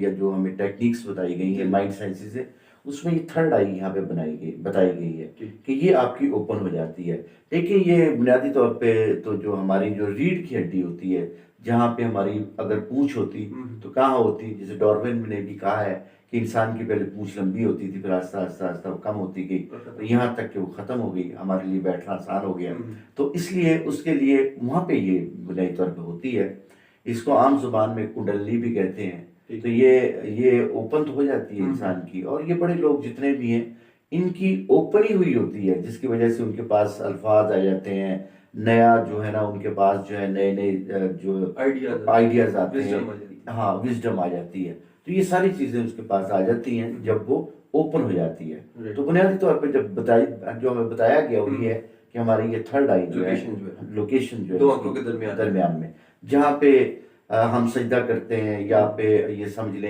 یا جو ہمیں ٹیکنیکس بتائی گئی ہیں مائنڈ سائنسز سے، اس میں یہ تھرڈ آئی یہاں پہ بتائی گئی ہے کہ یہ آپ کی اوپن ہو جاتی ہے. لیکن یہ بنیادی طور پہ تو جو ہماری جو ریڑھ کی ہڈی ہوتی ہے، جہاں پہ ہماری اگر پونچھ ہوتی تو کہاں ہوتی، جیسے ڈارون نے بھی کہا ہے کہ انسان کی پہلے پونچھ لمبی ہوتی تھی، پھر آہستہ آہستہ آہستہ وہ کم ہوتی گئی، تو یہاں تک کہ وہ ختم ہو گئی، ہمارے لیے بیٹھنا آسان ہو گیا. تو اس لیے اس کے لیے وہاں پہ یہ بنیادی طور پہ ہوتی ہے. اس کو عام زبان میں کنڈلنی بھی کہتے ہیں. تو یہ اوپن تو ہو جاتی ہے انسان کی، اور یہ بڑے لوگ جتنے بھی ہیں ان کی اوپن ہی ہوئی ہوتی ہے، جس کی وجہ سے ان کے پاس الفاظ آ جاتے ہیں، نیا جو ہے نا ان کے پاس جو ہے نئے نئے جو آئیڈیاز آتے ہیں، ہاں وزڈم آ جاتی ہے. تو یہ ساری چیزیں اس کے پاس آ جاتی ہیں جب وہ اوپن ہو جاتی ہے. تو بنیادی طور پہ جو ہمیں بتایا گیا وہ یہ ہے کہ ہماری یہ تھرڈ آئی جو ہے، لوکیشن جو ہے دو آنکھوں کے درمیان میں، جہاں پہ ہم سجدہ کرتے ہیں، یا پہ یہ سمجھ لیں